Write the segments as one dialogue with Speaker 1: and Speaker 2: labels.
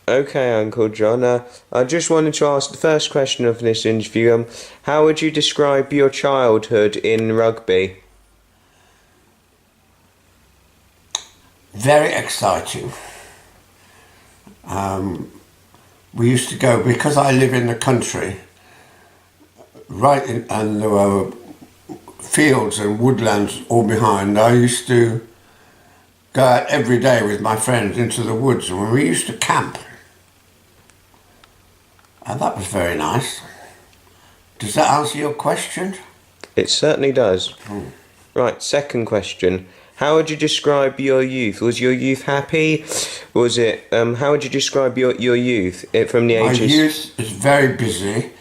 Speaker 1: Okay, Uncle John. I just wanted to ask the first question of this interview. How would you describe your childhood in Rugby?
Speaker 2: Very exciting. We used to go, because I live in the country, and there were fields and woodlands all behind. I used to go out every day with my friends into the woods, and we used to camp. And that was very nice. Does that answer your question?
Speaker 1: It certainly does. Right, second question. How would you describe your youth? Was your youth happy? Was it? How would you describe your youth from the ages?
Speaker 2: My youth is very busy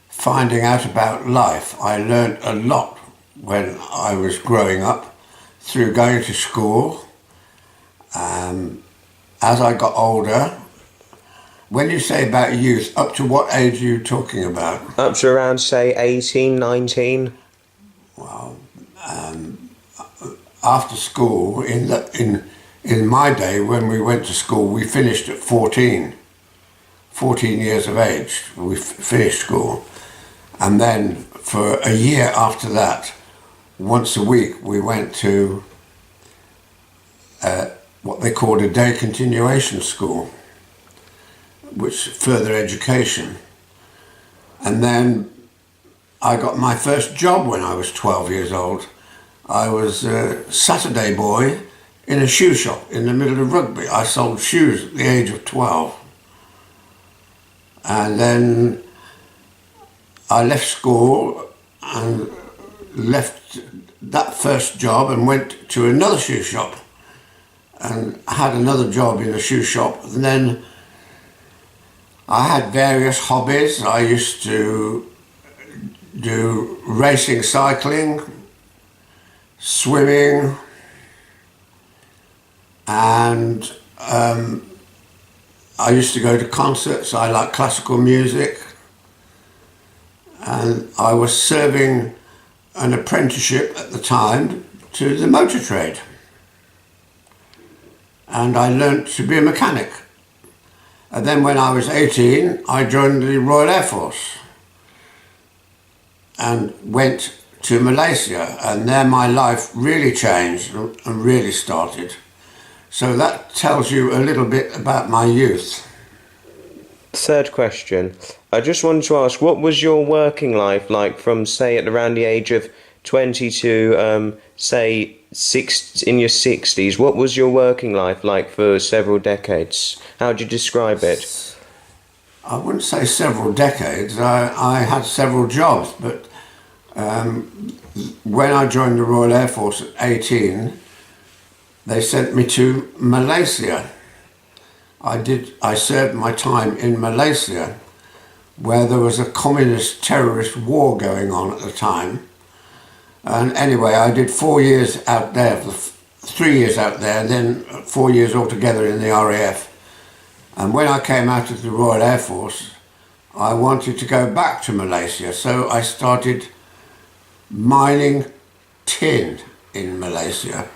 Speaker 2: finding out about life. I learned a lot when I was growing up through going to school. As I got older, when you say about youth, up to what age are you talking about?
Speaker 1: Up to around, say, 18, 19?
Speaker 2: Well, after school, in my day, when we went to school, we finished at 14 years of age. We finished school. And then for a year after that, once a week, we went to what they called a day continuation school, which further education. And then I got my first job when I was 12 years old. I was a Saturday boy in a shoe shop in the middle of Rugby. I sold shoes at the age of 12. And then I left school and left that first job and went to another shoe shop and had another job in a shoe shop. And then I had various hobbies. I used to do racing, cycling, swimming, and I used to go to concerts. I like classical music, and I was serving an apprenticeship at the time to the motor trade, and I learnt to be a mechanic. And then when I was 18, I joined the Royal Air Force and went to Malaysia, and there my life really changed and really started. So that tells you a little bit about my youth.
Speaker 1: Third question. I just wanted to ask, what was your working life like from, say, at around the age of 20 to, say, in your 60s? What was your working life like for several decades? How would you describe it?
Speaker 2: I wouldn't say several decades. I had several jobs, but when I joined the Royal Air Force at 18, they sent me to Malaysia. I served my time in Malaysia, where there was a communist terrorist war going on at the time. And anyway, I did 4 years out there, 3 years out there, and then 4 years altogether in the RAF. And when I came out of the Royal Air Force, I wanted to go back to Malaysia, so I started mining tin in Malaysia.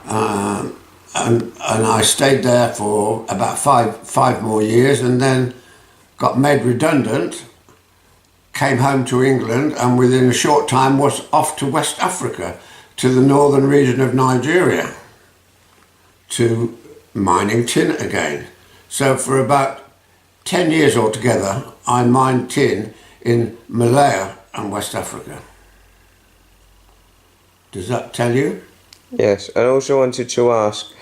Speaker 2: And I stayed there for about five more years, and then got made redundant, came home to England, and within a short time was off to West Africa, to the northern region of Nigeria, to mining tin again. So for about 10 years altogether, I mined tin in Malaya and West Africa. Does that tell you?
Speaker 1: Yes, I also wanted to ask,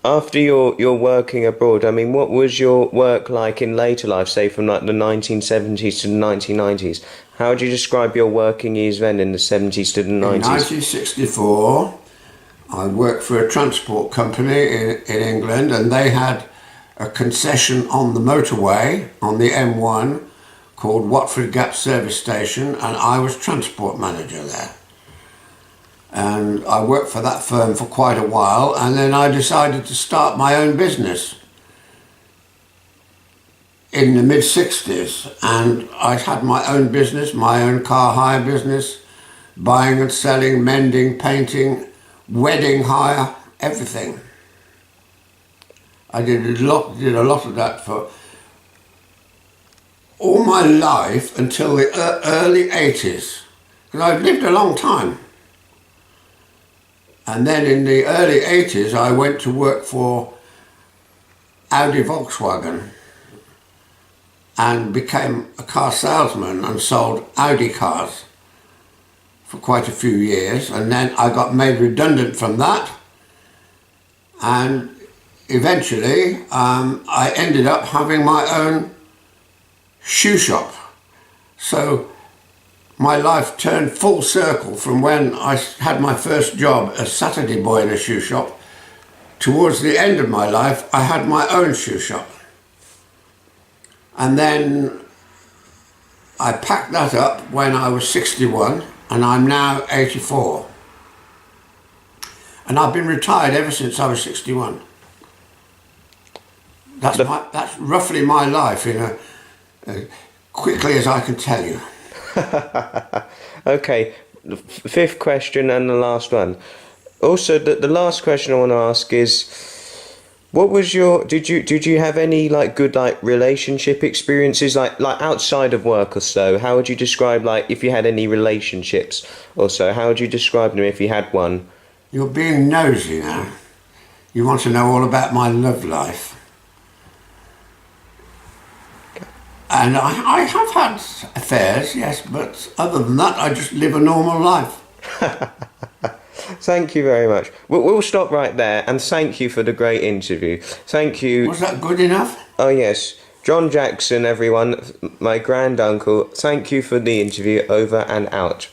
Speaker 1: after your working abroad, I mean, what was your work like in later life, say from like the 1970s to the 1990s? How would you describe your working years then in the 70s to the 90s?
Speaker 2: In 1964, I worked for a transport company in England, and they had a concession on the motorway, on the M1, called Watford Gap Service Station, and I was transport manager there. And I worked for that firm for quite a while, and then I decided to start my own business in the mid-60s. And I had my own business, my own car hire business, buying and selling, mending, painting, wedding hire, everything. I did a lot of that for all my life until the early 80s. Because I've lived a long time. And then in the early 80s, I went to work for Audi Volkswagen and became a car salesman and sold Audi cars for quite a few years. And then I got made redundant from that. And eventually, I ended up having my own shoe shop. So my life turned full circle from when I had my first job as Saturday boy in a shoe shop. Towards the end of my life, I had my own shoe shop. And then I packed that up when I was 61, and I'm now 84. And I've been retired ever since I was 61. That's roughly my life in quickly as I can tell you.
Speaker 1: Okay, the fifth question and the last one. Also, the last question I want to ask is, what was your did you have any like good like relationship experiences like outside of work or so? How would you describe like if you had any relationships or so? How would you describe them if you had one?
Speaker 2: You're being nosy now. You want to know all about my love life. And I have had affairs, yes, but other than that, I just live a normal life.
Speaker 1: Thank you very much. We'll stop right there, and thank you for the great interview. Thank you.
Speaker 2: Was that good enough?
Speaker 1: Oh, yes. John Jackson, everyone, my granduncle, thank you for the interview. Over and out.